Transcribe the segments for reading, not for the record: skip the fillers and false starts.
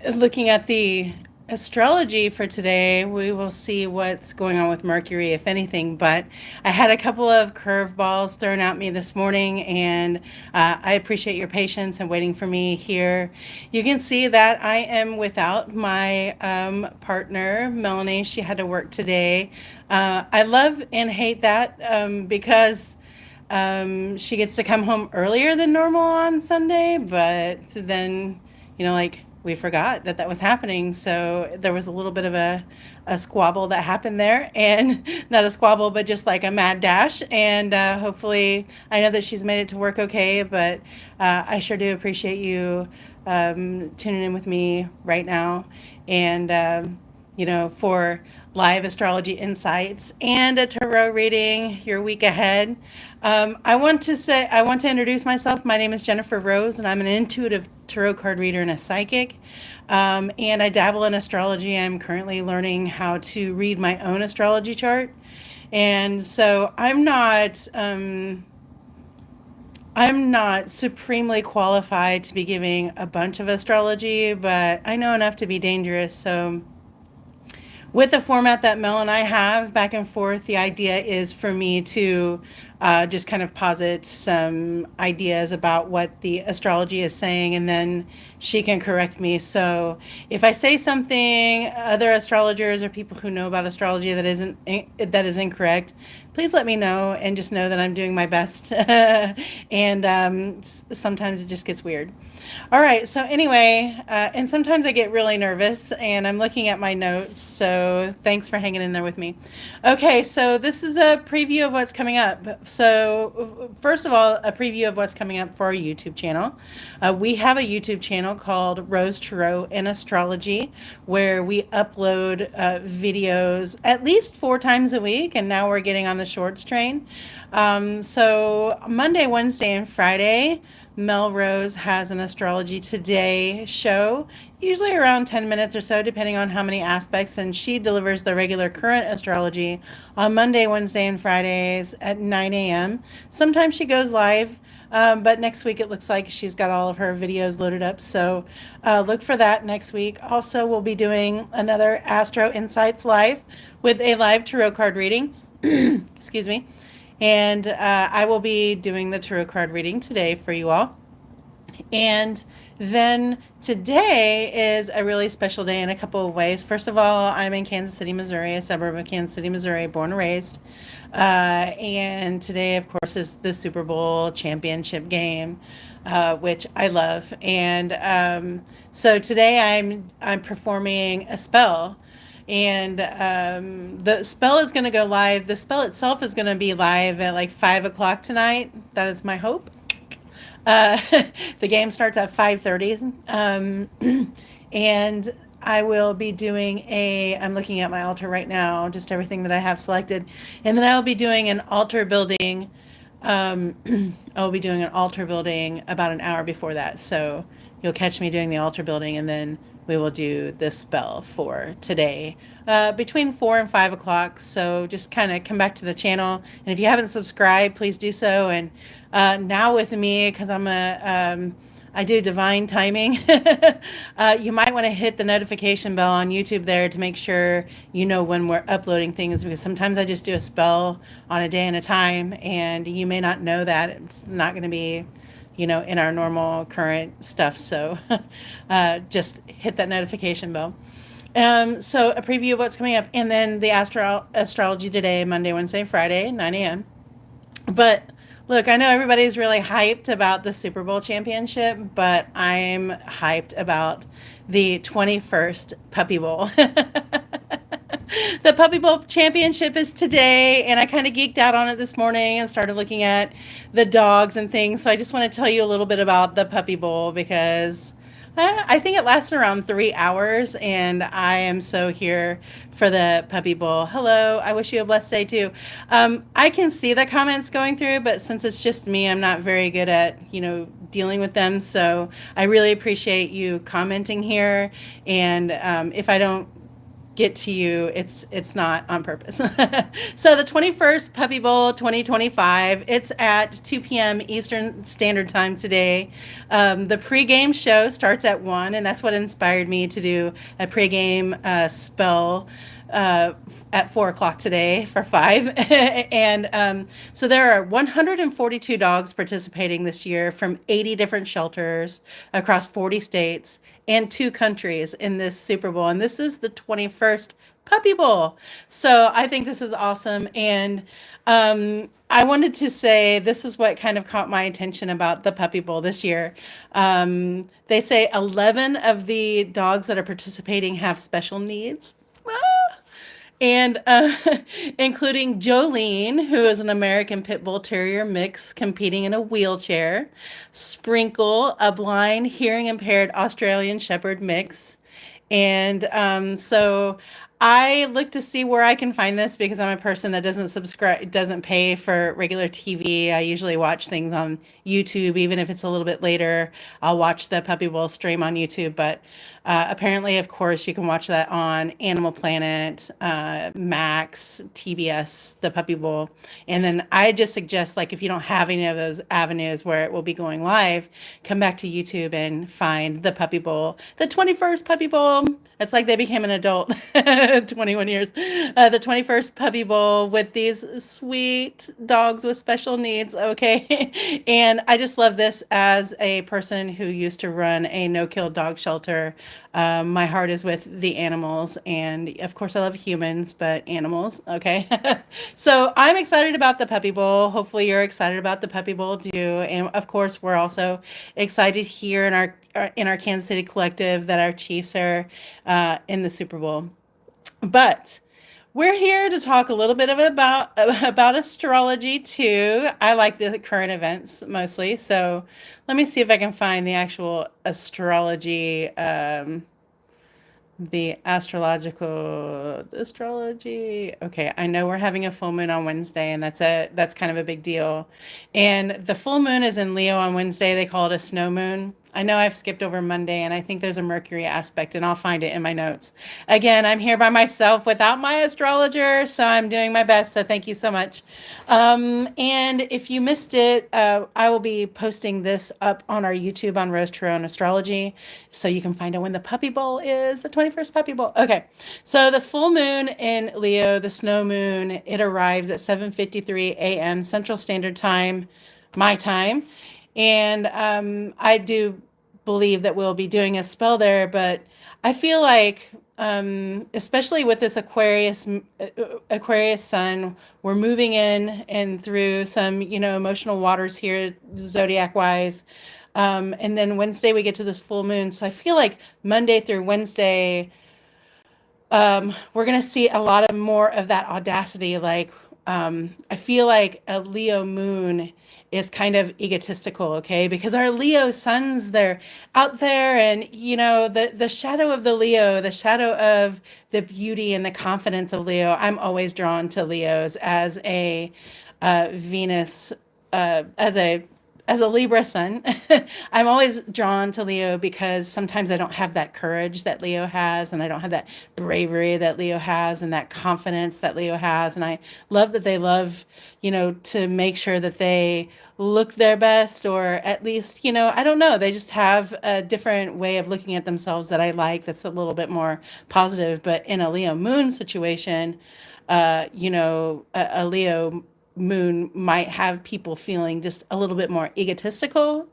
looking at the astrology for today, we will see what's going on with Mercury, if anything. But I had a couple of curveballs thrown at me this morning, and I appreciate your patience and waiting for me here. You can see that I am without my partner, Melanie. She had to work today. I love and hate that because she gets to come home earlier than normal on Sunday, but then, like we forgot that that was happening. So there was a little bit of a squabble that happened there, and not a squabble, but just like a mad dash. And hopefully, I know that she's made it to work okay, but I sure do appreciate you tuning in with me right now. And, for live astrology insights and a tarot reading your week ahead. I want to introduce myself. My name is Jennifer Rose, and I'm an intuitive tarot card reader and a psychic. And I dabble in astrology. I'm currently learning how to read my own astrology chart. And so I'm not supremely qualified to be giving a bunch of astrology, but I know enough to be dangerous. So with the format that Mel and I have back and forth, the idea is for me to just kind of posit some ideas about what the astrology is saying, and then she can correct me. So if I say something, other astrologers or people who know about astrology that is incorrect, please let me know, and just know that I'm doing my best. And sometimes it just gets weird. All right. So anyway, and sometimes I get really nervous, and I'm looking at my notes. So thanks for hanging in there with me. Okay. So this is a preview of what's coming up. So first of all, a preview of what's coming up for our YouTube channel. We have a YouTube channel called Rose Tarot and Astrology, where we upload videos at least 4 times a week, and now we're getting on the shorts train. So Monday, Wednesday, and Friday, Melrose has an Astrology Today show, usually around 10 minutes or so, depending on how many aspects. And she delivers the regular current astrology on Monday, Wednesday, and Fridays at 9 a.m. Sometimes she goes live, but next week it looks like she's got all of her videos loaded up. So look for that next week. Also, we'll be doing another Astro Insights live with a live tarot card reading. Excuse me. And I will be doing the tarot card reading today for you all. And then today is a really special day in a couple of ways. First of all, I'm in Kansas City, Missouri, a suburb of Kansas City, Missouri, born and raised. And today, of course, is the Super Bowl championship game, which I love. And so today I'm performing a spell, and the spell is going to go live. The spell itself is going to be live at like 5 o'clock tonight. That is my hope. Uh, the game starts at 5:30, and I will be doing I'm looking at my altar right now, just everything that I have selected, and then I will be doing an altar building. Um, I will be doing an altar building about an hour before that, so you'll catch me doing the altar building, and then we will do this spell for today between 4 and 5 o'clock. So just kind of come back to the channel, and if you haven't subscribed, please do so. And now with me, because I do divine timing. You might want to hit the notification bell on YouTube there to make sure you know when we're uploading things, because sometimes I just do a spell on a day and a time, and you may not know that. It's not going to be, in our normal current stuff. So just hit that notification bell. So a preview of what's coming up, and then the astrology today, Monday, Wednesday, Friday, 9 a.m. But look, I know everybody's really hyped about the Super Bowl championship, but I'm hyped about the 21st Puppy Bowl. The Puppy Bowl championship is today, and I kind of geeked out on it this morning and started looking at the dogs and things. So I just want to tell you a little bit about the Puppy Bowl, because I think it lasts around 3 hours, and I am so here for the Puppy Bowl. Hello, I wish you a blessed day too. I can see the comments going through, but since it's just me, I'm not very good at, dealing with them. So I really appreciate you commenting here. And if I don't get to you, it's not on purpose. So the 21st Puppy Bowl 2025, it's at 2 p.m. Eastern Standard Time today. The pregame show starts at 1, and that's what inspired me to do a pregame spell at 4 o'clock today for 5. And so there are 142 dogs participating this year from 80 different shelters across 40 states and 2 countries in this Super Bowl. And this is the 21st Puppy Bowl. So I think this is awesome. And I wanted to say this is what kind of caught my attention about the Puppy Bowl this year. They say 11 of the dogs that are participating have special needs. And including Jolene, who is an American Pit Bull Terrier mix competing in a wheelchair, Sprinkle, a blind, hearing impaired Australian Shepherd mix. And so I look to see where I can find this because I'm a person that doesn't pay for regular TV. I usually watch things on YouTube, even if it's a little bit later. I'll watch the Puppy Bowl stream on YouTube, but apparently, of course, you can watch that on Animal Planet, Max, TBS, the Puppy Bowl. And then I just suggest, like, if you don't have any of those avenues where it will be going live, come back to YouTube and find the Puppy Bowl, the 21st Puppy Bowl. It's like they became an adult 21 years. The 21st Puppy Bowl with these sweet dogs with special needs. Okay. And I just love this as a person who used to run a no-kill dog shelter. My heart is with the animals, and of course, I love humans, but animals, okay? So I'm excited about the Puppy Bowl. Hopefully, you're excited about the Puppy Bowl too. And of course, we're also excited here in our Kansas City collective that our Chiefs are in the Super Bowl. But we're here to talk a little bit about astrology too. I like the current events mostly, so let me see if I can find the actual astrology, the astrology. Okay, I know we're having a full moon on Wednesday, and that's kind of a big deal. And the full moon is in Leo on Wednesday. They call it a snow moon. I know I've skipped over Monday, and I think there's a Mercury aspect, and I'll find it in my notes. Again, I'm here by myself without my astrologer, so I'm doing my best. So thank you so much. And if you missed it, I will be posting this up on our YouTube on Rose Turon Astrology, so you can find out when the Puppy Bowl is, the 21st Puppy Bowl. Okay, so the full moon in Leo, the snow moon, it arrives at 7:53 a.m. Central Standard Time, my time. And I do believe that we'll be doing a spell there, but I feel like, especially with this Aquarius sun, we're moving in and through some, emotional waters here, zodiac wise. And then Wednesday we get to this full moon. So I feel like Monday through Wednesday, we're going to see a lot of more of that audacity. Like, I feel like a Leo moon is kind of egotistical, okay? Because our Leo suns, they're out there, and the shadow of the Leo, the shadow of the beauty and the confidence of Leo. I'm always drawn to Leos as a Venus, as a Libra sun. I'm always drawn to Leo because sometimes I don't have that courage that Leo has, and I don't have that bravery that Leo has, and that confidence that Leo has. And I love that they love, to make sure that they look their best, or at least, I don't know, they just have a different way of looking at themselves that I like, that's a little bit more positive. But in a Leo moon situation, a Leo moon might have people feeling just a little bit more egotistical.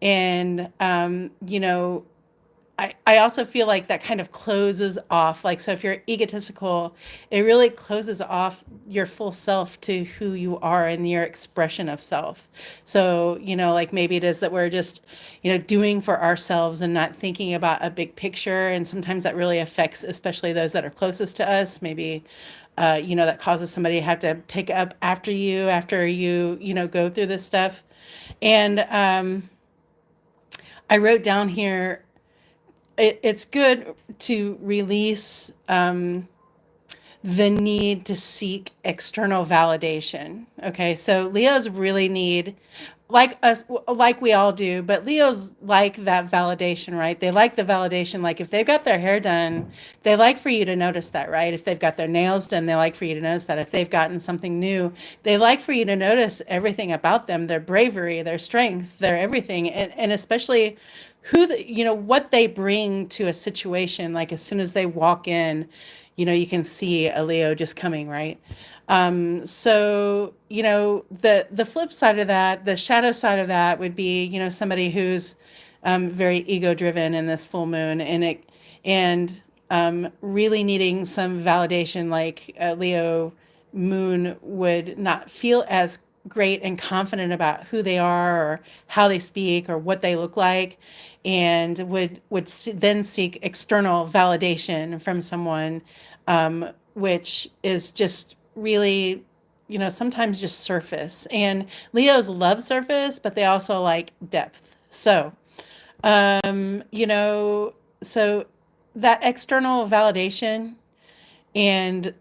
And, I also feel like that kind of closes off. Like, so if you're egotistical, it really closes off your full self to who you are and your expression of self. So, like maybe it is that we're just, doing for ourselves and not thinking about a big picture. And sometimes that really affects, especially those that are closest to us. Maybe that causes somebody to have to pick up after you, go through this stuff. And I wrote down here, it's good to release the need to seek external validation. Okay, so Leos really need like us, like we all do, but Leos like that validation, right? They like the validation. Like if they've got their hair done, they like for you to notice that, right? If they've got their nails done, they like for you to notice that. If they've gotten something new, they like for you to notice everything about them, their bravery, their strength, their everything, and especially what they bring to a situation. Like as soon as they walk in, you can see a Leo just coming, right? So, the flip side of that, the shadow side of that would be, somebody who's very ego driven in this full moon and really needing some validation, like Leo moon would not feel as great and confident about who they are or how they speak or what they look like, and then seek external validation from someone, which is just really, sometimes just surface. And Leos love surface, but they also like depth. Um, you know, so that external validation and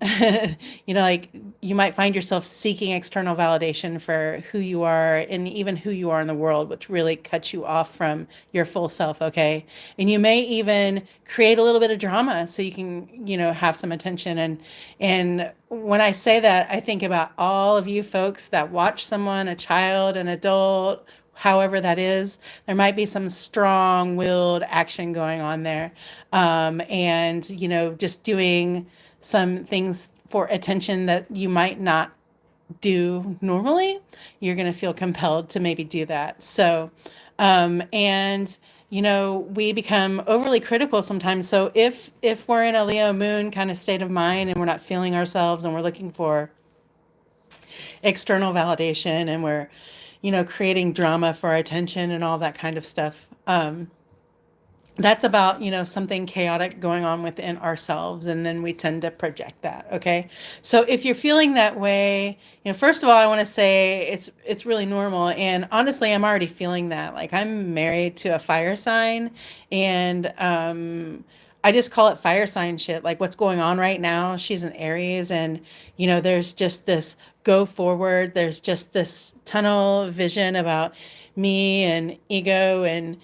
like you might find yourself seeking external validation for who you are and even who you are in the world, which really cuts you off from your full self. Okay, and you may even create a little bit of drama so you can have some attention. And when I say that, I think about all of you folks that watch someone, a child, an adult, however that is. There might be some strong willed action going on there, and just doing some things for attention that you might not do normally. You're going to feel compelled to maybe do that. So, and we become overly critical sometimes. So if we're in a Leo moon kind of state of mind and we're not feeling ourselves and we're looking for external validation and we're creating drama for our attention and all that kind of stuff, that's about something chaotic going on within ourselves, and then we tend to project that. Okay, so if you're feeling that way, first of all, I want to say it's really normal, and honestly, I'm already feeling that. Like, I'm married to a fire sign, and I just call it fire sign shit. Like, what's going on right now, she's an Aries, and there's just this go forward, there's just this tunnel vision about me and ego, and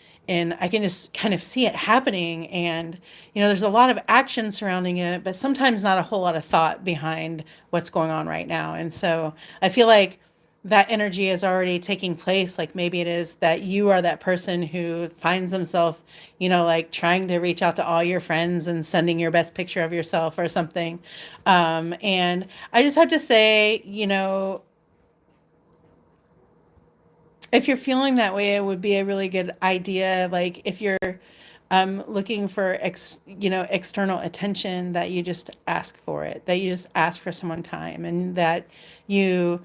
I can just kind of see it happening. And, there's a lot of action surrounding it, but sometimes not a whole lot of thought behind what's going on right now. And so I feel like that energy is already taking place. Like maybe it is that you are that person who finds himself, like trying to reach out to all your friends and sending your best picture of yourself or something. And I just have to say, if you're feeling that way, it would be a really good idea. Like if you're looking for external attention, that you just ask for it, that you just ask for someone time, and that be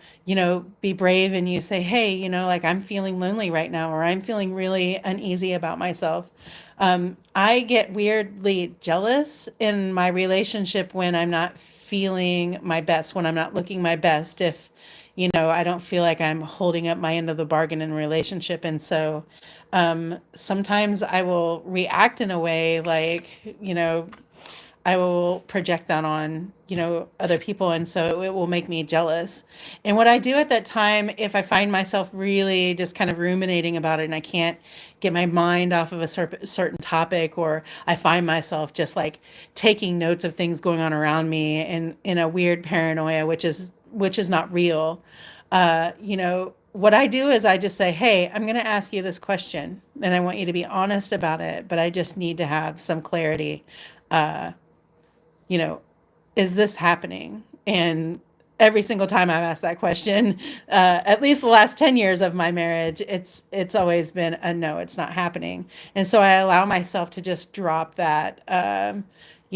brave and you say, hey, like I'm feeling lonely right now, or I'm feeling really uneasy about myself. I get weirdly jealous in my relationship when I'm not feeling my best, when I'm not looking my best. If I don't feel like I'm holding up my end of the bargain in a relationship. And so sometimes I will react in a way like, I will project that on, other people. And so it will make me jealous. And what I do at that time, if I find myself really just kind of ruminating about it and I can't get my mind off of a certain topic, or I find myself just like taking notes of things going on around me in a weird paranoia, which is not real. What I do is I just say, hey, I'm going to ask you this question and I want you to be honest about it, but I just need to have some clarity. Uh, you know, is this happening? And every single time I've asked that question, at least the last 10 years of my marriage, it's always been a no, it's not happening. And so I allow myself to just you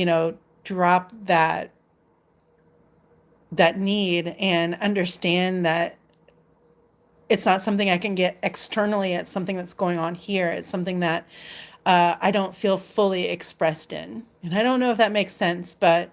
know, drop that need and understand that it's not something I can get externally. It's something that's going on here. It's something that I don't feel fully expressed in. And I don't know if that makes sense, but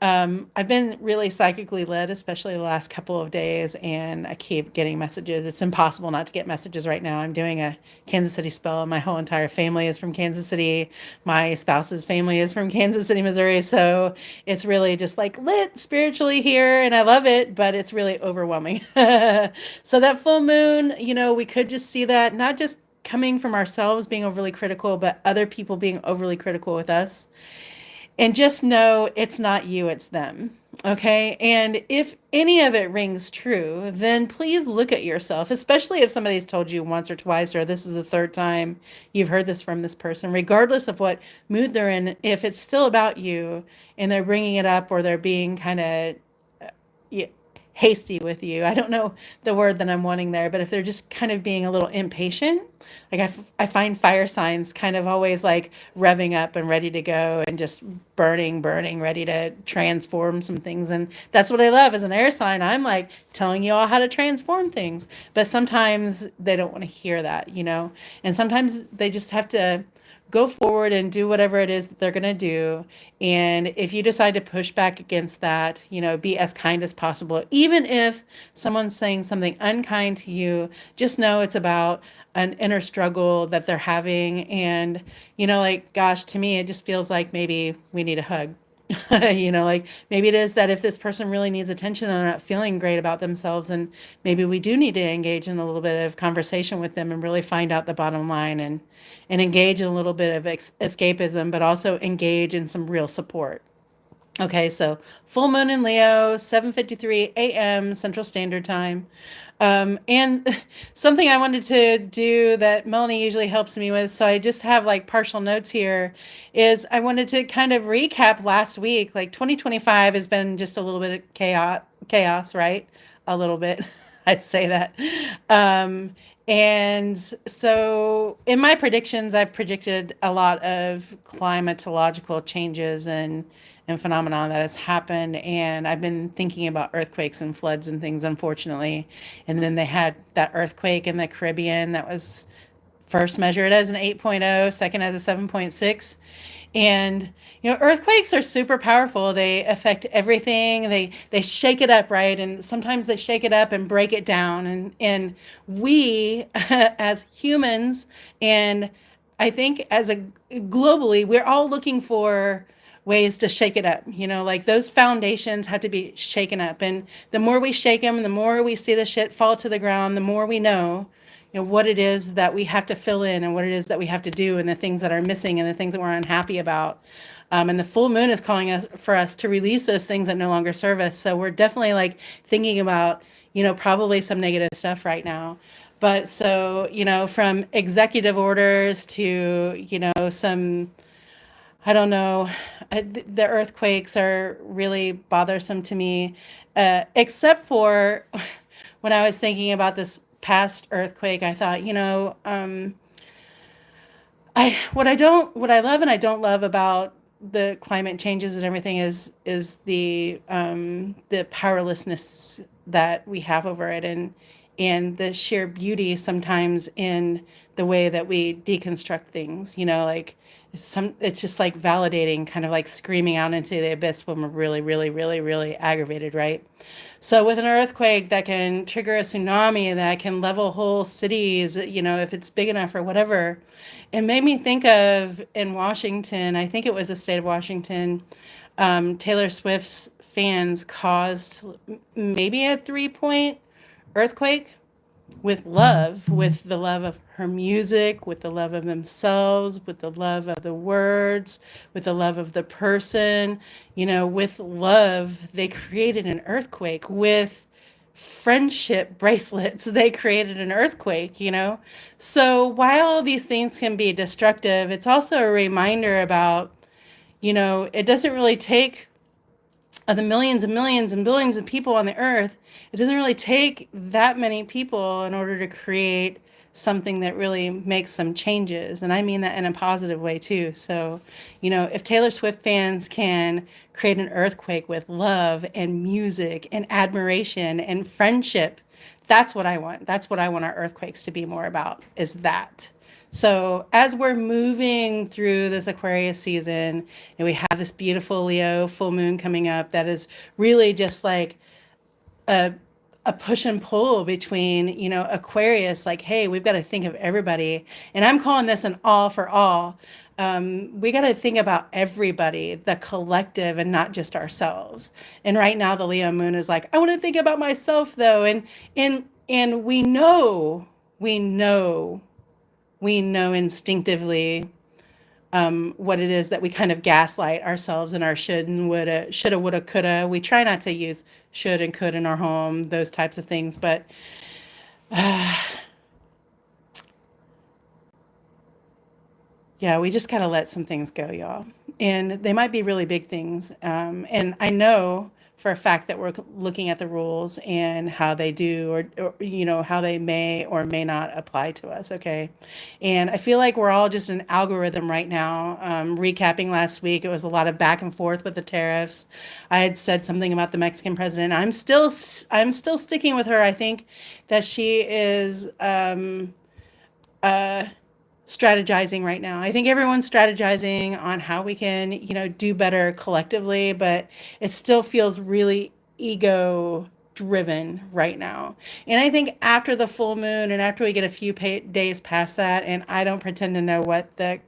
I've been really psychically led, especially the last couple of days, and I keep getting messages. It's impossible not to get messages right now. I'm doing a Kansas City spell, and my whole entire family is from Kansas City. My spouse's family is from Kansas City, Missouri. So it's really just like lit spiritually here, and I love it, but it's really overwhelming. So that full moon, we could just see that not just coming from ourselves being overly critical, but other people being overly critical with us. And just know it's not you, it's them. Okay. And if any of it rings true, then please look at yourself, especially if somebody's told you once or twice, or this is the third time you've heard this from this person, regardless of what mood they're in. If it's still about you and they're bringing it up, or they're being kind of hasty with you. I don't know the word that I'm wanting there, but if they're just kind of being a little impatient, like I find fire signs kind of always like revving up and ready to go and just burning, burning, ready to transform some things. And that's what I love as an air sign. I'm like telling you all how to transform things, but sometimes they don't want to hear that. And sometimes they just have to go forward and do whatever it is that they're going to do. And if you decide to push back against that, be as kind as possible. Even if someone's saying something unkind to you, just know it's about an inner struggle that they're having. And, like, gosh, to me, it just feels like maybe we need a hug. Like maybe it is that if this person really needs attention and they're not feeling great about themselves, and maybe we do need to engage in a little bit of conversation with them and really find out the bottom line, and engage in a little bit of escapism, but also engage in some real support. Okay, so full moon in Leo, 7:53 a.m. Central Standard Time. And something I wanted to do that Melanie usually helps me with, so I just have like partial notes here, is I wanted to kind of recap last week. Like 2025 has been just a little bit of chaos, right? A little bit. I'd say that. And so in my predictions, I've predicted a lot of climatological changes and phenomenon that has happened. And I've been thinking about earthquakes and floods and things, unfortunately. And then they had that earthquake in the Caribbean that was first measured as an 8.0, second as a 7.6. And earthquakes are super powerful. They affect everything. They shake it up, right? And sometimes they shake it up and break it down. And we as humans, and I think as a globally, we're all looking for ways to shake it up. Like those foundations have to be shaken up. And the more we shake them, the more we see the shit fall to the ground, the more we know what it is that we have to fill in, and what it is that we have to do, and the things that are missing, and the things that we're unhappy about. And the full moon is calling us for us to release those things that no longer serve us. So we're definitely like thinking about, probably some negative stuff right now. But so, from executive orders to, some, I don't know, the earthquakes are really bothersome to me, except for when I was thinking about this past earthquake. I thought, what I love and I don't love about the climate changes and everything is the powerlessness that we have over it, and the sheer beauty sometimes in the way that we deconstruct things. Like it's just like validating, kind of like screaming out into the abyss when we're really, really, really, really aggravated, right? So with an earthquake that can trigger a tsunami, that can level whole cities, if it's big enough or whatever, it made me think of in Washington, I think it was the state of Washington, Taylor Swift's fans caused maybe a 3-point earthquake with love, with the love of her music, with the love of themselves, with the love of the words, with the love of the person. With love, they created an earthquake. With friendship bracelets, they created an earthquake. So while these things can be destructive, it's also a reminder about, it doesn't really take of the millions and millions and billions of people on the earth, it doesn't really take that many people in order to create something that really makes some changes. And I mean that in a positive way too. So, if Taylor Swift fans can create an earthquake with love and music and admiration and friendship, that's what I want. That's what I want our earthquakes to be more about, is that. So as we're moving through this Aquarius season, and we have this beautiful Leo full moon coming up, that is really just like a a push and pull between, Aquarius, like, hey, we've got to think of everybody. And I'm calling this an all for all. We got to think about everybody, the collective, and not just ourselves. And right now, the Leo moon is like, I want to think about myself, though. And we know, we know instinctively what it is that we kind of gaslight ourselves in our shoulda, woulda, coulda. We try not to use should and could in our home, those types of things. But yeah, we just got to let some things go, y'all. And they might be really big things. And I know for a fact that we're looking at the rules and how they do, or how they may or may not apply to us. Okay. And I feel like we're all just an algorithm right now. Recapping last week, it was a lot of back and forth with the tariffs. I had said something about the Mexican president. I'm still sticking with her. I think that she is, uh, strategizing right now. I think everyone's strategizing on how we can, do better collectively, but it still feels really ego driven right now. And I think after the full moon and after we get a few days past that, and I don't pretend to know what the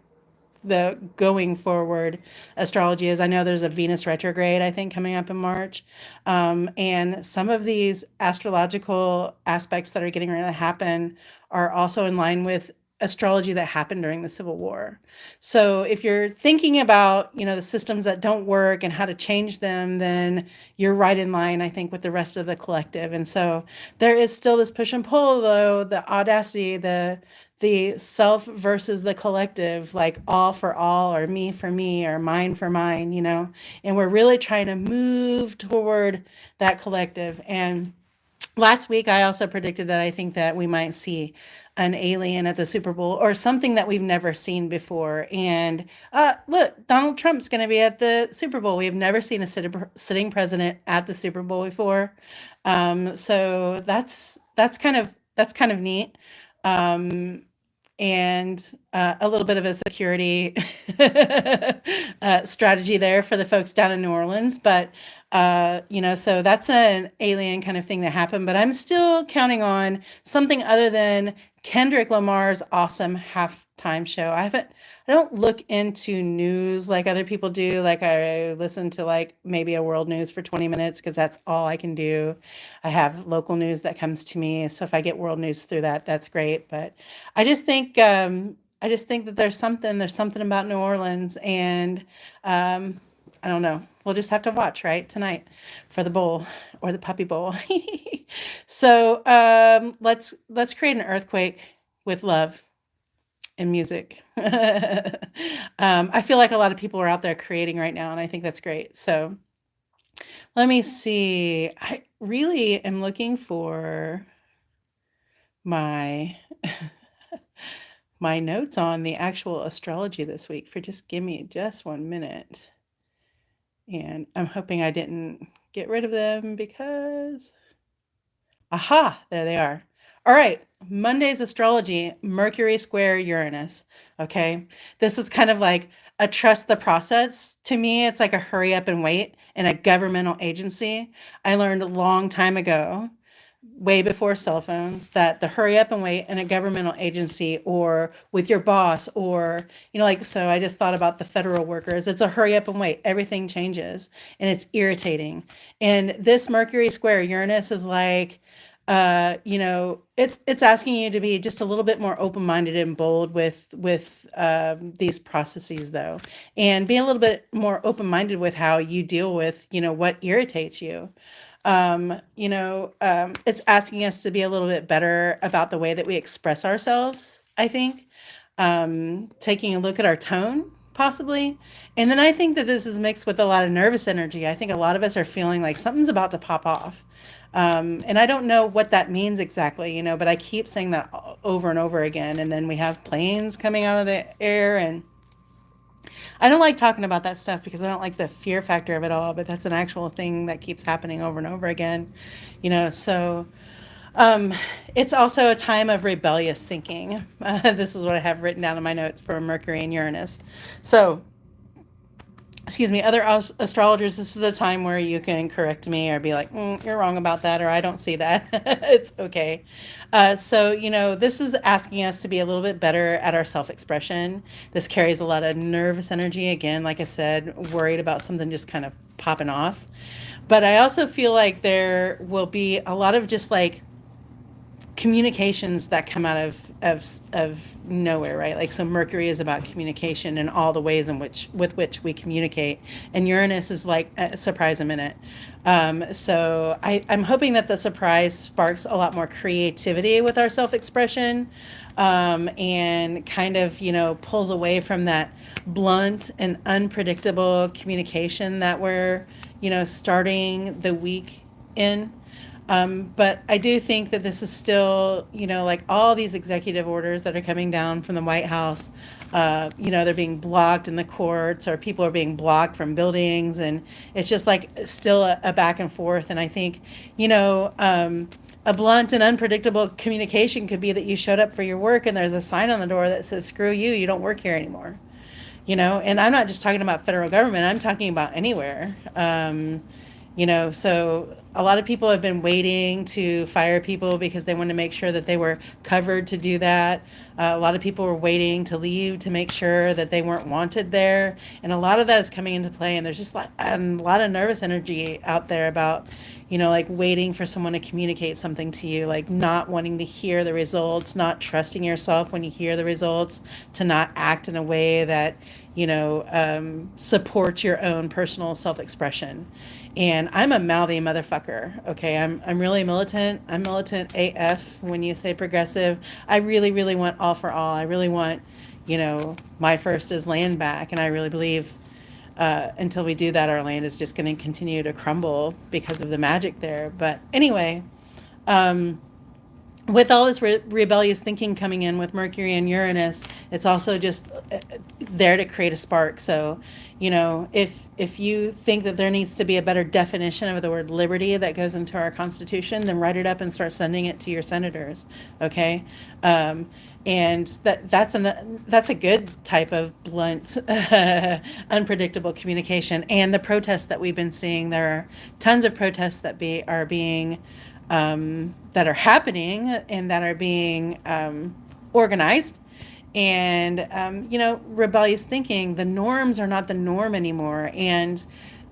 going forward astrology is. I know there's a Venus retrograde, I think, coming up in March. And some of these astrological aspects that are getting ready to happen are also in line with astrology that happened during the Civil War. So if you're thinking about, the systems that don't work and how to change them, then you're right in line, I think, with the rest of the collective. And so there is still this push and pull, though, the audacity, the self versus the collective, like all for all, or me for me, or mine for mine, and we're really trying to move toward that collective. And last week, I also predicted that I think that we might see an alien at the Super Bowl, or something that we've never seen before. And look, Donald Trump's going to be at the Super Bowl. We have never seen a sitting president at the Super Bowl before. So that's kind of neat. Um, and a little bit of a security strategy there for the folks down in New Orleans. But, so that's an alien kind of thing that happened. But I'm still counting on something other than Kendrick Lamar's awesome halftime show. I don't look into news like other people do. Like, I listen to like maybe a world news for 20 minutes because that's all I can do. I have local news that comes to me. So if I get world news through that, that's great. But I just think that there's something about New Orleans, and I don't know. We'll just have to watch, right, tonight for the bowl, or the puppy bowl. So let's create an earthquake with love and music. I feel like a lot of people are out there creating right now, and I think that's great. So let me see. I really am looking for my my notes on the actual astrology this week. For just give me just 1 minute. And I'm hoping I didn't get rid of them because, aha, there they are. All right, Monday's astrology, Mercury square Uranus. Okay, this is kind of like a trust the process. To me, it's like a hurry up and wait in a governmental agency. I learned a long time ago, way before cell phones, that the hurry up and wait in a governmental agency, or with your boss, or, like, so I just thought about the federal workers. It's a hurry up and wait. Everything changes, and it's irritating. And this Mercury square Uranus is like, it's asking you to be just a little bit more open-minded and bold with these processes, though, and be a little bit more open-minded with how you deal with, what irritates you. It's asking us to be a little bit better about the way that we express ourselves, I think. Taking a look at our tone, possibly. And then I think that this is mixed with a lot of nervous energy. I think a lot of us are feeling like something's about to pop off. And I don't know what that means exactly, but I keep saying that over and over again. And then we have planes coming out of the air, and I don't like talking about that stuff because I don't like the fear factor of it all, but that's an actual thing that keeps happening over and over again. So Um, it's also a time of rebellious thinking. This is what I have written down in my notes for Mercury and Uranus. So, excuse me, other astrologers, this is a time where you can correct me or be like, you're wrong about that, or I don't see that. It's okay. So, this is asking us to be a little bit better at our self expression. This carries a lot of nervous energy. Again, like I said, worried about something just kind of popping off. But I also feel like there will be a lot of just like communications that come out of nowhere, right? Like, so Mercury is about communication and all the ways in which with which we communicate, and Uranus is like a surprise a minute. So I'm hoping that the surprise sparks a lot more creativity with our self-expression, and kind of pulls away from that blunt and unpredictable communication that we're starting the week in. But I do think that this is still, like all these executive orders that are coming down from the White House, they're being blocked in the courts, or people are being blocked from buildings. And it's just like still a back and forth. And I think, a blunt and unpredictable communication could be that you showed up for your work and there's a sign on the door that says, screw you, you don't work here anymore. And I'm not just talking about federal government, I'm talking about anywhere. So a lot of people have been waiting to fire people because they wanted to make sure that they were covered to do that. A lot of people were waiting to leave to make sure that they weren't wanted there. And a lot of that is coming into play. And there's just like a lot of nervous energy out there about, like waiting for someone to communicate something to you, like not wanting to hear the results, not trusting yourself when you hear the results, to not act in a way that, supports your own personal self-expression. And I'm a mouthy motherfucker. Okay, I'm really militant. I'm militant AF when you say progressive. I really, really want all for all. I really want, my first is land back. And I really believe until we do that, our land is just going to continue to crumble because of the magic there. But anyway, with all this rebellious thinking coming in with Mercury and Uranus, it's also just there to create a spark. So, if you think that there needs to be a better definition of the word liberty that goes into our Constitution, then write it up and start sending it to your senators. Okay, and that's a good type of blunt, unpredictable communication. And the protests that we've been seeing, there are tons of protests that are happening and that are being organized. And, rebellious thinking, the norms are not the norm anymore. And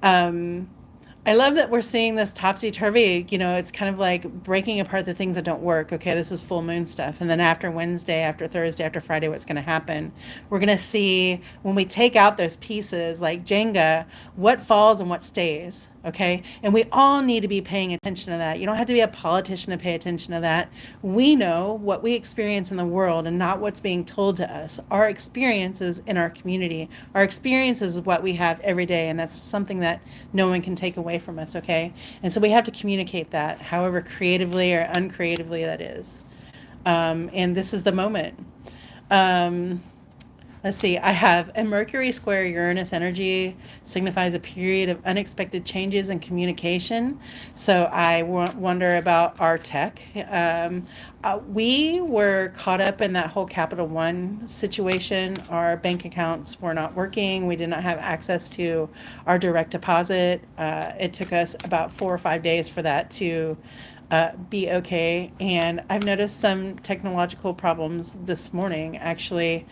I love that we're seeing this topsy-turvy, it's kind of like breaking apart the things that don't work. Okay, this is full moon stuff. And then after Wednesday, after Thursday, after Friday, what's going to happen? We're going to see, when we take out those pieces like Jenga, what falls and what stays. Okay, and we all need to be paying attention to that. You don't have to be a politician to pay attention to that. We know what we experience in the world and not what's being told to us. Our experiences in our community, our experiences is what we have every day, and that's something that no one can take away from us. Okay, and so we have to communicate that, however creatively or uncreatively that is. And this is the moment. Um, Let's see, I have a Mercury square Uranus energy signifies a period of unexpected changes in communication. So I wonder about our tech. We were caught up in that whole Capital One situation. Our bank accounts were not working. We did not have access to our direct deposit. It took us about 4 or 5 days for that to be okay. And I've noticed some technological problems this morning, actually.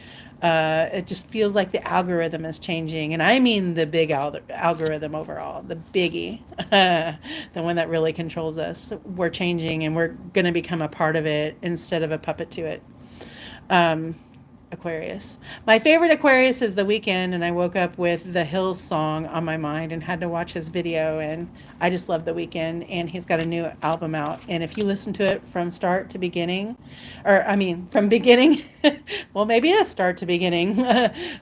It just feels like the algorithm is changing. And I mean the big algorithm overall, the biggie, the one that really controls us. We're changing and we're going to become a part of it instead of a puppet to it. Um, Aquarius. My favorite Aquarius is The Weeknd, and I woke up with the Hills song on my mind and had to watch his video, and I just love The Weeknd, and he's got a new album out, and if you listen to it from start to beginning, or I mean from beginning, well, maybe a start to beginning,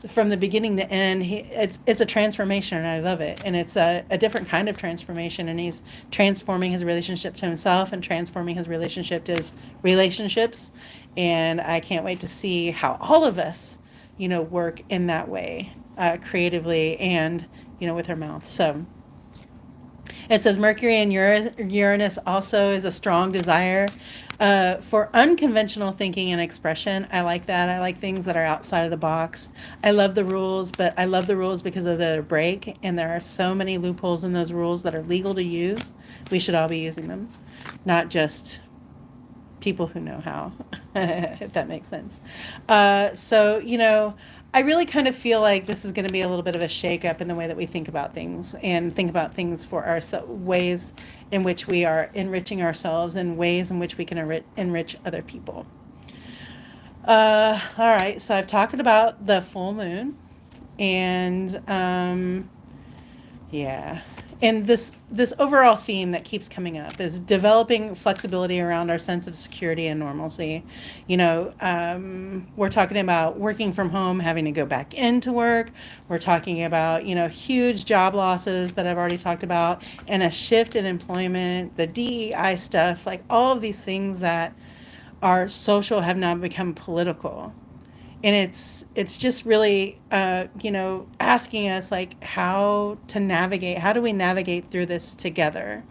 from the beginning to end, it's a transformation, and I love it, and it's a different kind of transformation, and he's transforming his relationship to himself and transforming his relationship to his relationships. And I can't wait to see how all of us, work in that way, creatively and, with our mouth. So It says Mercury and Uranus also is a strong desire for unconventional thinking and expression. I like that. I like things that are outside of the box. I love the rules, but I love the rules because of the break, and there are so many loopholes in those rules that are legal to use. We should all be using them, not just people who know how, if that makes sense. So, I really kind of feel like this is going to be a little bit of a shakeup in the way that we think about things and think about things for our ways in which we are enriching ourselves and ways in which we can enrich other people. All right, so I've talked about the full moon, and yeah. And this overall theme that keeps coming up is developing flexibility around our sense of security and normalcy. We're talking about working from home, having to go back into work. We're talking about, huge job losses that I've already talked about, and a shift in employment, the DEI stuff, like all of these things that are social have now become political. And it's just really asking us like how do we navigate through this together.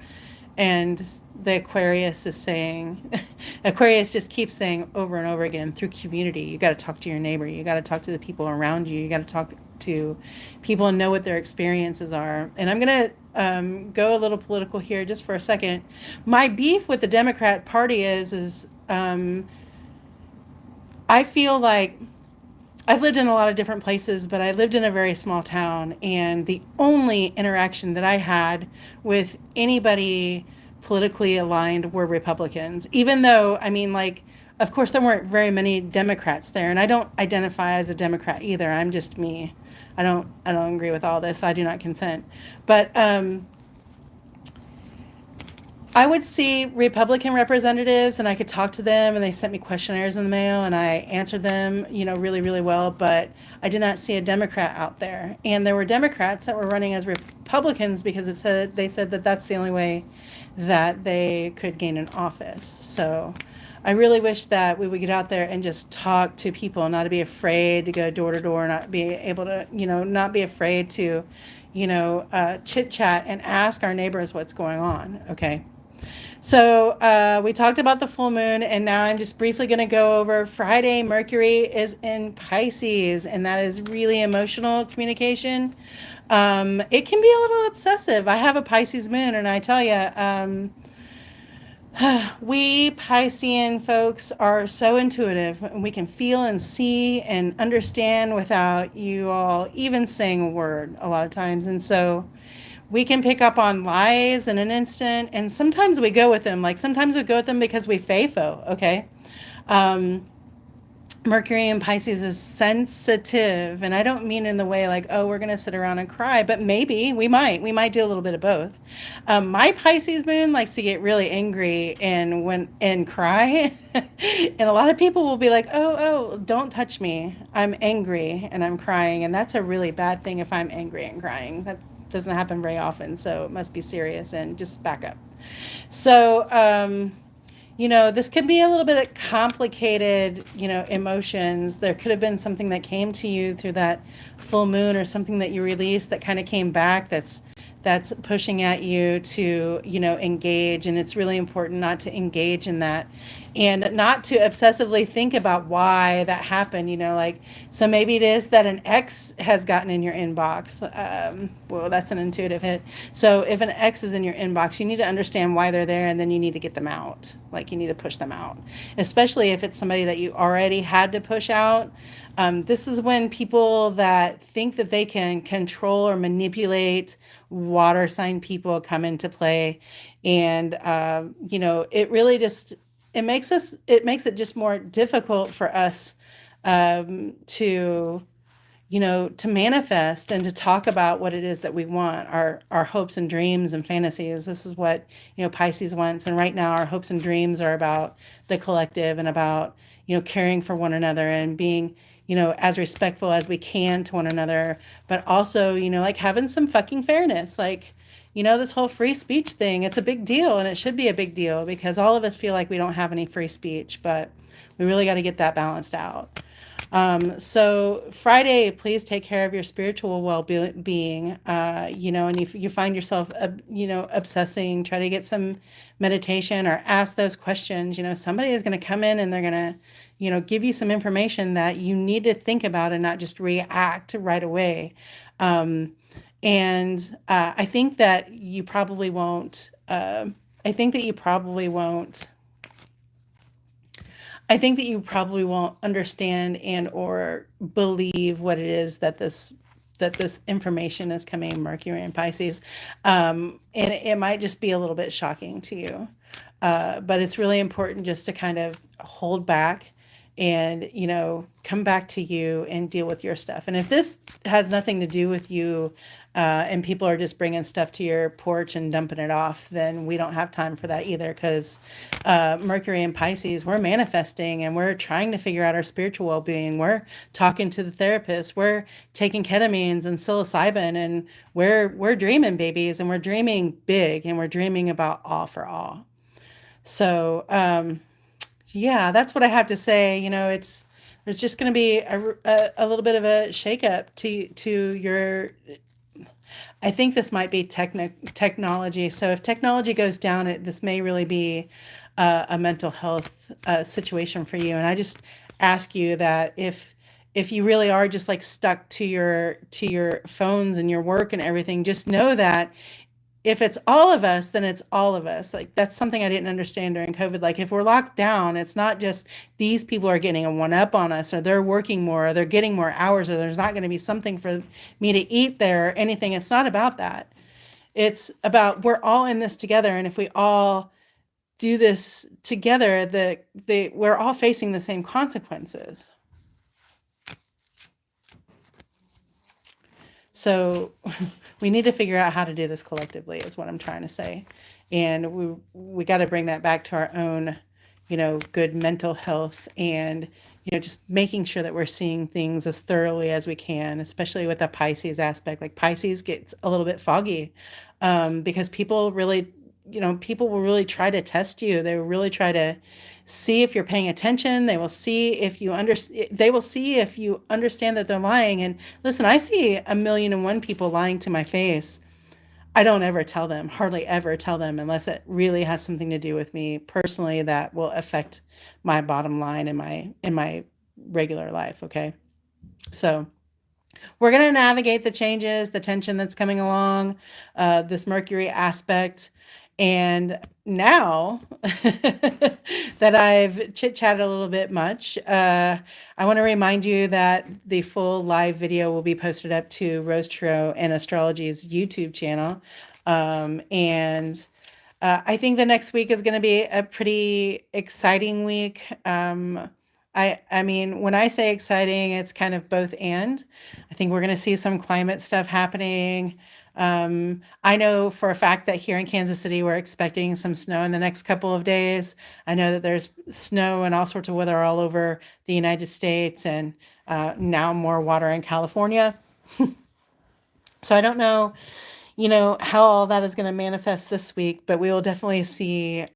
And the Aquarius is saying Aquarius just keeps saying over and over again, through community, you got to talk to your neighbor, you got to talk to the people around you, you got to talk to people and know what their experiences are. And I'm going to go a little political here just for a second. My beef with the Democrat Party is I feel like I've lived in a lot of different places, but I lived in a very small town, and the only interaction that I had with anybody politically aligned were Republicans. Even though, of course, there weren't very many Democrats there, and I don't identify as a Democrat either. I'm just me. I don't agree with all this. I do not consent. But I would see Republican representatives and I could talk to them, and they sent me questionnaires in the mail and I answered them, really, really well. But I did not see a Democrat out there. And there were Democrats that were running as Republicans because they said that that's the only way that they could gain an office. So I really wish that we would get out there and just talk to people, not to be afraid to go door to door, not be able to, not be afraid to, chit chat and ask our neighbors what's going on. Okay. So we talked about the full moon, and now I'm just briefly going to go over Friday. Mercury is in Pisces, and that is really emotional communication. It can be a little obsessive. I have a Pisces moon, and I tell you, we Piscean folks are so intuitive, and we can feel and see and understand without you all even saying a word a lot of times. And so we can pick up on lies in an instant, and sometimes we go with them. Like sometimes we go with them because we FAFO, okay? Mercury in Pisces is sensitive, and I don't mean in the way like, oh, we're going to sit around and cry, but maybe we might do a little bit of both. My Pisces moon likes to get really angry and cry, and a lot of people will be like, oh, don't touch me. I'm angry and I'm crying, and that's a really bad thing if I'm angry and crying. That doesn't happen very often, so it must be serious and just back up. So, this could be a little bit of complicated, emotions. There could have been something that came to you through that full moon, or something that you released that kind of came back that's pushing at you to, engage. And it's really important not to engage in that, and not to obsessively think about why that happened, so maybe it is that an ex has gotten in your inbox. Well, that's an intuitive hit. So if an ex is in your inbox, you need to understand why they're there, and then you need to get them out. Like you need to push them out, especially if it's somebody that you already had to push out. This is when people that think that they can control or manipulate water sign people come into play. And, it really just, it makes it just more difficult for us to manifest and to talk about what it is that we want, our hopes and dreams and fantasies. This is what, Pisces wants. And right now our hopes and dreams are about the collective and about, caring for one another and being, as respectful as we can to one another, but also, like having some fucking fairness. Like, this whole free speech thing, it's a big deal, and it should be a big deal because all of us feel like we don't have any free speech, but we really got to get that balanced out. So Friday, please take care of your spiritual well-being. And if you find yourself, obsessing, try to get some meditation or ask those questions. Somebody is going to come in and they're going to, give you some information that you need to think about and not just react right away. And I think that you probably won't. I think that you probably won't I think that you probably won't understand and or believe what it is that this information is coming in Mercury and Pisces, and it might just be a little bit shocking to you. But it's really important just to kind of hold back and come back to you and deal with your stuff. And if this has nothing to do with you, and people are just bringing stuff to your porch and dumping it off, then we don't have time for that either. Because Mercury and Pisces, we're manifesting and we're trying to figure out our spiritual well-being. We're talking to the therapist. We're taking ketamines and psilocybin, and we're dreaming babies, and we're dreaming big, and we're dreaming about all for all. So yeah, that's what I have to say. It's there's just going to be a little bit of a shakeup to your. I think this might be technology. So if technology goes down, this may really be a mental health situation for you. And I just ask you that if you really are just like stuck to your phones and your work and everything, just know that if it's all of us, then it's all of us. Like that's something I didn't understand during COVID. Like if we're locked down, it's not just these people are getting a one up on us, or they're working more, or they're getting more hours, or there's not going to be something for me to eat there or anything. It's not about that. It's about we're all in this together, and if we all do this together, the we're all facing the same consequences. So we need to figure out how to do this collectively is what I'm trying to say. And we got to bring that back to our own, good mental health, and just making sure that we're seeing things as thoroughly as we can, especially with the Pisces aspect. Like Pisces gets a little bit foggy, because people will really try to test you. They will really try to see if you're paying attention. They will see if you understand that they're lying. And listen, I see a million and one people lying to my face. I don't ever tell them, hardly ever tell them, unless it really has something to do with me personally that will affect my bottom line in my regular life. Okay. So we're going to navigate the changes, the tension that's coming along, this Mercury aspect. And now that I've chit chatted a little bit much, I want to remind you that the full live video will be posted up to Rose Tarot and Astrology's YouTube channel. And I think the next week is going to be a pretty exciting week. I mean, when I say exciting, it's kind of both and. I think we're going to see some climate stuff happening. I know for a fact that here in Kansas City, we're expecting some snow in the next couple of days. I know that there's snow and all sorts of weather all over the United States, and now more water in California. So I don't know, how all that is going to manifest this week, but we will definitely see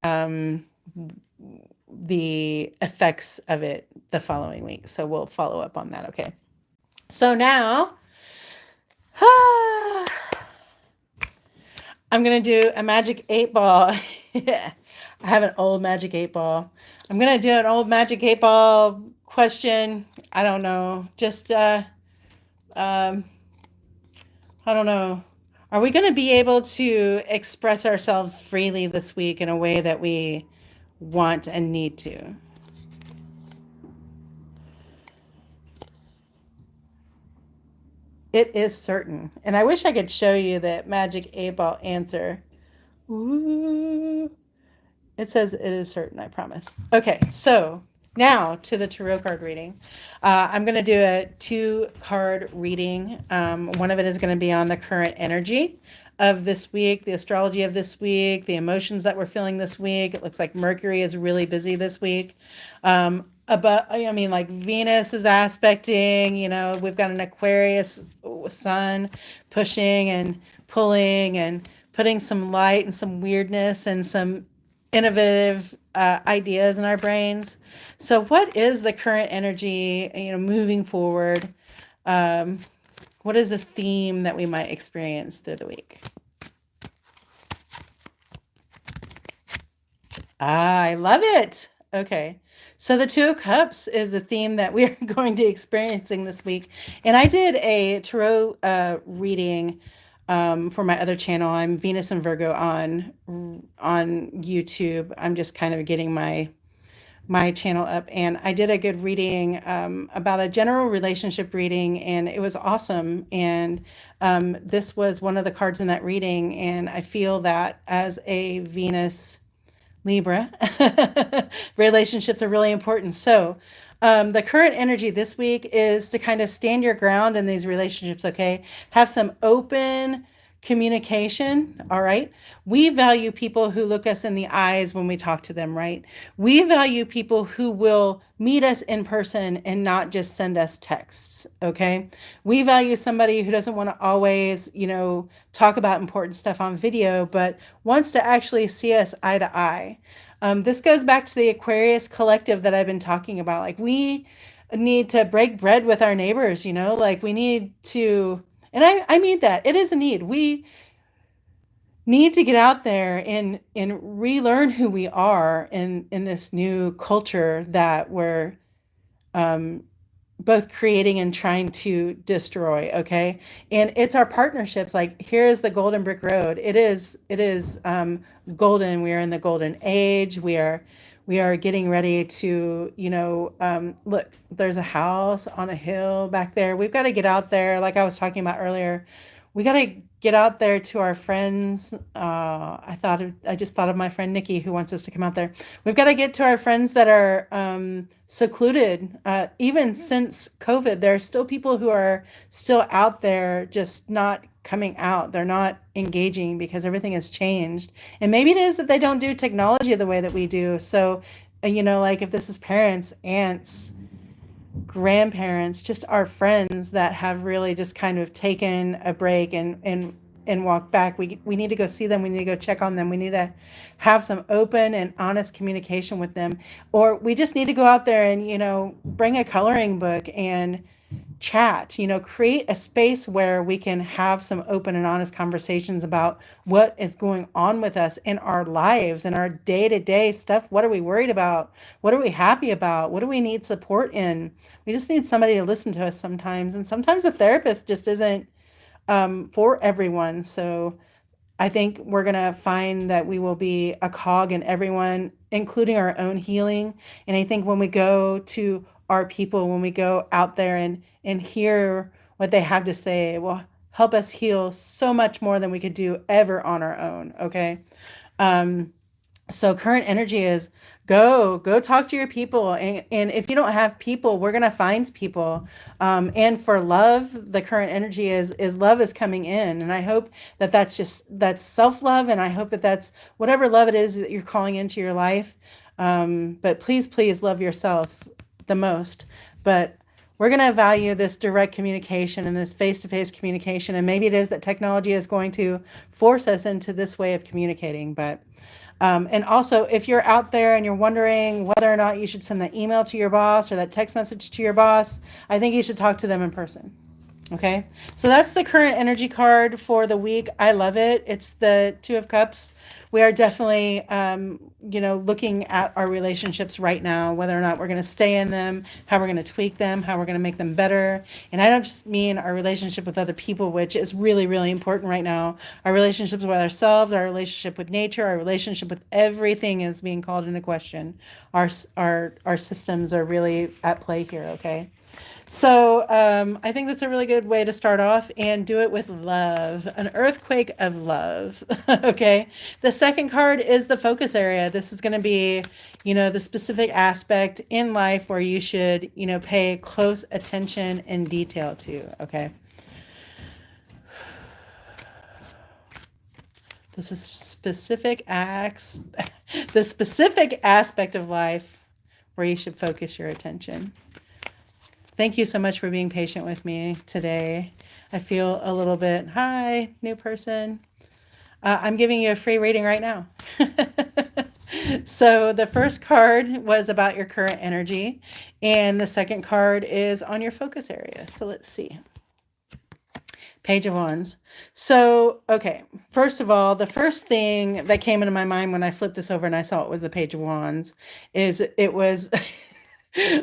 the effects of it the following week. So we'll follow up on that. Okay. So now, I'm going to do a magic 8 ball. Yeah. I have an old magic 8 ball. I'm going to do an old magic 8 ball question. I don't know. Just, I don't know. Are we going to be able to express ourselves freely this week in a way that we want and need to? It is certain. And I wish I could show you that magic 8 ball answer. Ooh. It says it is certain, I promise. Okay, so now to the tarot card reading. I'm going to do a 2 card reading. One of it is going to be on the current energy of this week, the astrology of this week, the emotions that we're feeling this week. It looks like Mercury is really busy this week. Like Venus is aspecting, we've got an Aquarius sun pushing and pulling and putting some light and some weirdness and some innovative ideas in our brains. So, what is the current energy, moving forward? Um, what is the theme that we might experience through the week? I love it. Okay. So the Two of Cups is the theme that we're going to experiencing this week. And I did a tarot reading for my other channel. I'm Venus and Virgo on YouTube. I'm just kind of getting my channel up, and I did a good reading about a general relationship reading, and it was awesome. And this was one of the cards in that reading, and I feel that as a Venus Libra, relationships are really important. So, the current energy this week is to kind of stand your ground in these relationships, okay? Have some open communication, all right? We value people who look us in the eyes when we talk to them, right? We value people who will meet us in person and not just send us texts, okay? We value somebody who doesn't want to always, talk about important stuff on video, but wants to actually see us eye to eye. This goes back to the Aquarius collective that I've been talking about. Like, we need to break bread with our neighbors, like we need to, and I mean that it is a need. We need to get out there and relearn who we are in this new culture that we're um, both creating and trying to destroy. Okay. And it's our partnerships. Like, here's the golden brick road. It is golden. We are in the golden age. We are getting ready to, look, there's a house on a hill back there. We've got to get out there. Like I was talking about earlier, we got to get out there to our friends. I just thought of my friend Nikki, who wants us to come out there. We've got to get to our friends that are secluded. Even since COVID, there are still people who are still out there, just not coming out. They're not engaging because everything has changed. And maybe it is that they don't do technology the way that we do. So, like, if this is parents, aunts, grandparents, just our friends that have really just kind of taken a break and walk back. We need to go see them. We need to go check on them. We need to have some open and honest communication with them. Or we just need to go out there and, bring a coloring book and chat, create a space where we can have some open and honest conversations about what is going on with us in our lives and our day-to-day stuff. What are we worried about? What are we happy about? What do we need support in? We just need somebody to listen to us sometimes. And sometimes the therapist just isn't for everyone. So I think we're going to find that we will be a cog in everyone, including our own healing. And I think when we go to our people, when we go out there and hear what they have to say, it will help us heal so much more than we could do ever on our own. Okay. So current energy is go talk to your people. And if you don't have people, we're going to find people. And for love, the current energy is love is coming in. And I hope that that's self-love. And I hope that that's whatever love it is that you're calling into your life. But please love yourself the most. But we're going to value this direct communication and this face-to-face communication. And maybe it is that technology is going to force us into this way of communicating. But and also, if you're out there and you're wondering whether or not you should send that email to your boss or that text message to your boss, I think you should talk to them in person. Okay, so that's the current energy card for the week. I love it. It's the Two of Cups. We are definitely, looking at our relationships right now, whether or not we're going to stay in them, how we're going to tweak them, how we're going to make them better. And I don't just mean our relationship with other people, which is really, really important right now. Our relationships with ourselves, our relationship with nature, our relationship with everything is being called into question. Our systems are really at play here. Okay. So I think that's a really good way to start off, and do it with love, an earthquake of love. Okay. The second card is the focus area. This is going to be, the specific aspect in life where you should, pay close attention and detail to. Okay. The specific aspect of life where you should focus your attention. Thank you so much for being patient with me today. I feel a little bit, hi, new person. I'm giving you a free reading right now. So the first card was about your current energy, and the second card is on your focus area. So let's see. Page of Wands. So, okay, first of all, the first thing that came into my mind when I flipped this over and I saw it was the Page of Wands is it was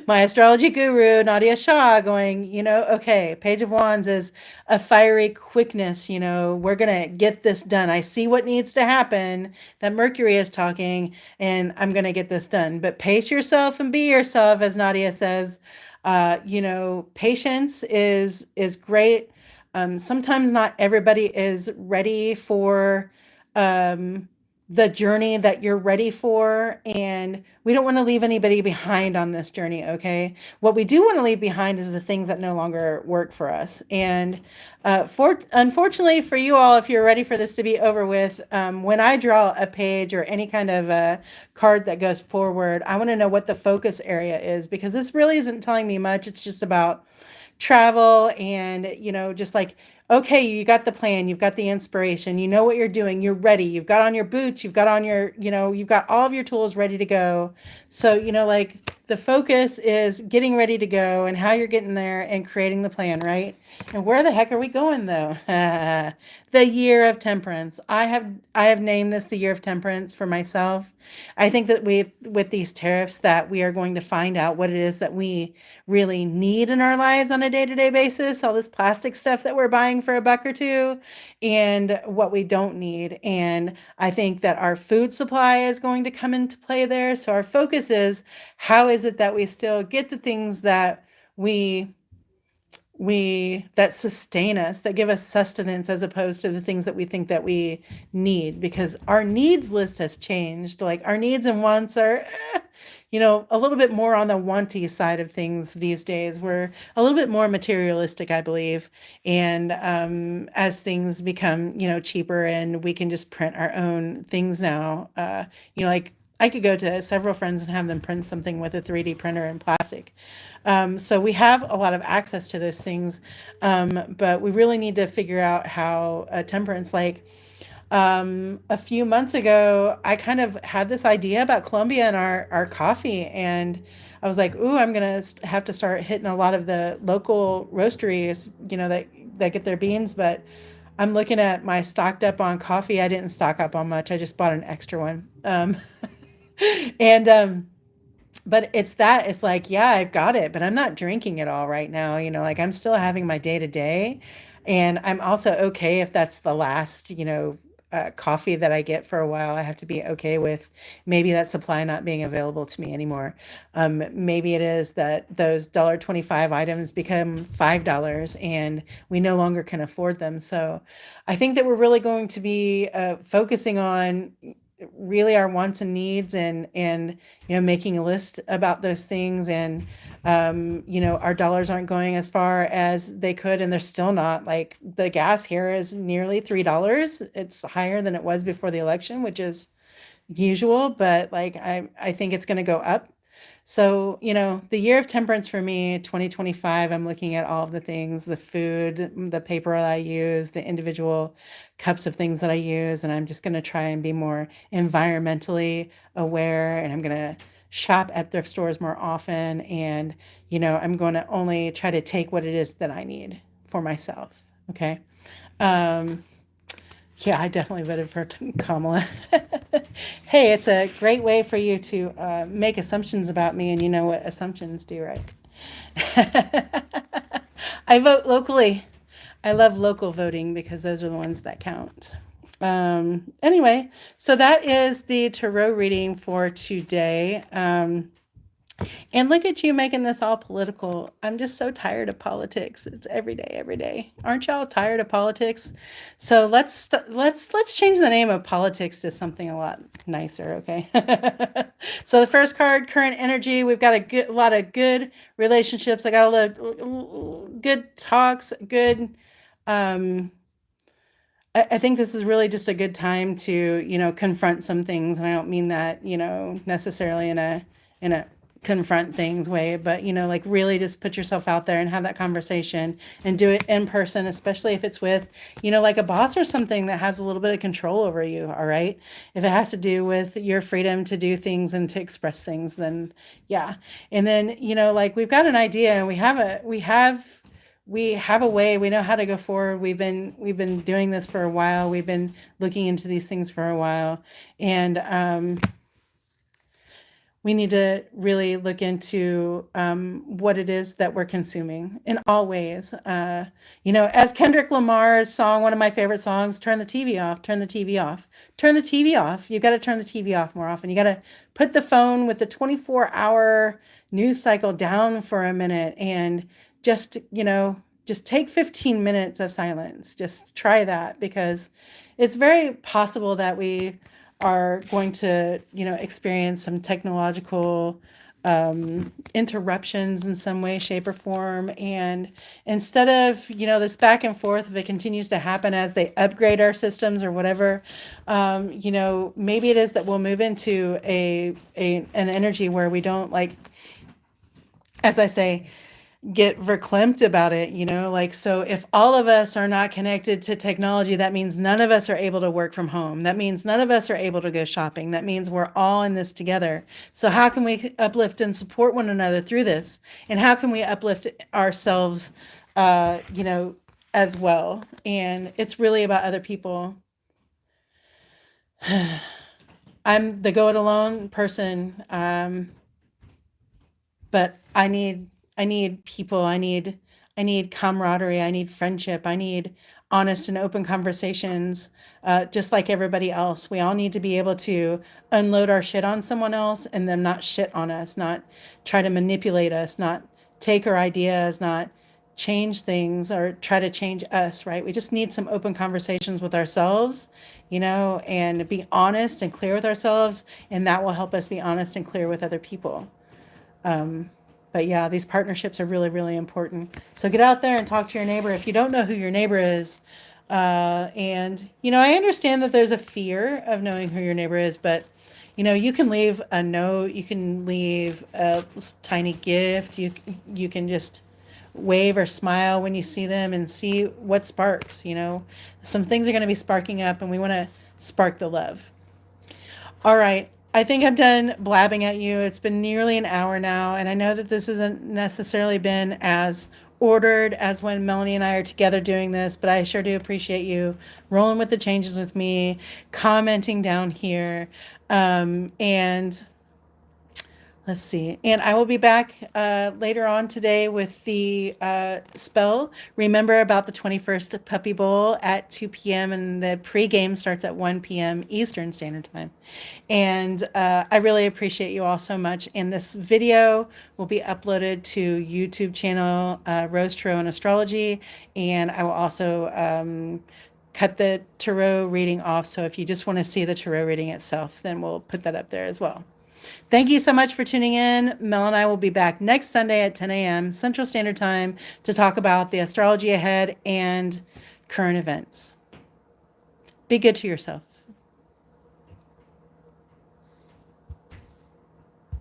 my astrology guru, Nadia Shah, going, okay, Page of Wands is a fiery quickness, we're going to get this done. I see what needs to happen, that Mercury is talking, and I'm going to get this done. But pace yourself and be yourself, as Nadia says. Patience is great. Sometimes not everybody is ready for um, the journey that you're ready for, and we don't want to leave anybody behind on this journey. Okay, what we do want to leave behind is the things that no longer work for us. And unfortunately for you all, if you're ready for this to be over with, when I draw a page or any kind of a card that goes forward, I want to know what the focus area is, because this really isn't telling me much. It's just about travel and, just like, okay, you got the plan, you've got the inspiration, you know what you're doing, you're ready, you've got on your boots, you've got on your, you've got all of your tools ready to go. So, like the focus is getting ready to go and how you're getting there and creating the plan, right? And where the heck are we going though? The year of temperance. I have named this the year of temperance for myself. I think that with these tariffs that we are going to find out what it is that we really need in our lives on a day-to-day basis, all this plastic stuff that we're buying for a buck or two, and what we don't need. And I think that our food supply is going to come into play there. So our focus is, how is it that we still get the things that we that sustain us, that give us sustenance, as opposed to the things that we think that we need, because our needs list has changed. Like our needs and wants are a little bit more on the wanty side of things these days. We're a little bit more materialistic, I believe. And as things become, cheaper and we can just print our own things now, like I could go to several friends and have them print something with a 3D printer in plastic. So we have a lot of access to those things, but we really need to figure out how temperance, like a few months ago, I kind of had this idea about Colombia and our coffee. And I was like, ooh, I'm going to have to start hitting a lot of the local roasteries, that get their beans. But I'm looking at my stocked up on coffee. I didn't stock up on much. I just bought an extra one. And but it's like, yeah, I've got it, but I'm not drinking it all right now. Like I'm still having my day to day. And I'm also okay if that's the last, coffee that I get for a while. I have to be okay with maybe that supply not being available to me anymore. Maybe it is that those $1.25 items become $5 and we no longer can afford them. So I think that we're really going to be focusing on really our wants and needs, and making a list about those things. And our dollars aren't going as far as they could, and they're still not. Like the gas here is nearly $3. It's higher than it was before the election, which is usual, but like I think it's going to go up. So, the year of temperance for me, 2025, I'm looking at all of the things, the food, the paper that I use, the individual cups of things that I use, and I'm just going to try and be more environmentally aware, and I'm going to shop at thrift stores more often, and I'm going to only try to take what it is that I need for myself. Okay. Um, yeah, I definitely voted for Kamala. Hey, it's a great way for you to make assumptions about me, and you know what assumptions do, right? I vote locally. I love local voting because those are the ones that count. Anyway, so that is the tarot reading for today. And look at you making this all political. I'm just so tired of politics. It's every day, every day. Aren't y'all tired of politics? So let's change the name of politics to something a lot nicer, okay? So the first card, current energy. We've got a lot of good relationships. I got a lot of good talks, good. Um, I think this is really just a good time to, confront some things, and I don't mean that, necessarily in a confront things way, but like really just put yourself out there and have that conversation and do it in person, especially if it's with, like a boss or something that has a little bit of control over you. All right. If it has to do with your freedom to do things and to express things, then yeah. And then, like we've got an idea and we have a way, we know how to go forward. We've been doing this for a while. We've been looking into these things for a while. And we need to really look into what it is that we're consuming in all ways. As Kendrick Lamar's song, one of my favorite songs, turn the TV off, turn the TV off, turn the TV off. You got to turn the TV off more often. You got to put the phone with the 24-hour news cycle down for a minute and just take 15 minutes of silence. Just try that, because it's very possible that we are going to, experience some technological interruptions in some way, shape, or form. And instead of, this back and forth, if it continues to happen as they upgrade our systems or whatever, maybe it is that we'll move into an energy where we don't, like, as I say, get verklempt about it, like, so if all of us are not connected to technology, that means none of us are able to work from home. That means none of us are able to go shopping. That means we're all in this together. So how can we uplift and support one another through this? And how can we uplift ourselves, as well? And it's really about other people. I'm the go it alone person. But I need people. I need camaraderie. I need friendship. I need honest and open conversations, just like everybody else. We all need to be able to unload our shit on someone else and them not shit on us, not try to manipulate us, not take our ideas, not change things or try to change us, right? We just need some open conversations with ourselves, and be honest and clear with ourselves, and that will help us be honest and clear with other people. Um, but yeah, these partnerships are really, really important. So get out there and talk to your neighbor if you don't know who your neighbor is. And, I understand that there's a fear of knowing who your neighbor is, but, you can leave a note, you can leave a tiny gift, you can just wave or smile when you see them and see what sparks. Some things are going to be sparking up, and we want to spark the love. All right. I think I'm done blabbing at you. It's been nearly an hour now, and I know that this hasn't necessarily been as ordered as when Melanie and I are together doing this, but I sure do appreciate you rolling with the changes with me, commenting down here, and let's see. And I will be back later on today with the spell. Remember about the 21st Puppy Bowl at 2 p.m. and the pregame starts at 1 p.m. Eastern Standard Time. And I really appreciate you all so much. And this video will be uploaded to YouTube channel Rose Tarot and Astrology. And I will also cut the tarot reading off. So if you just want to see the tarot reading itself, then we'll put that up there as well. Thank you so much for tuning in. Mel and I will be back next Sunday at 10 a.m. Central Standard Time to talk about the astrology ahead and current events. Be good to yourself.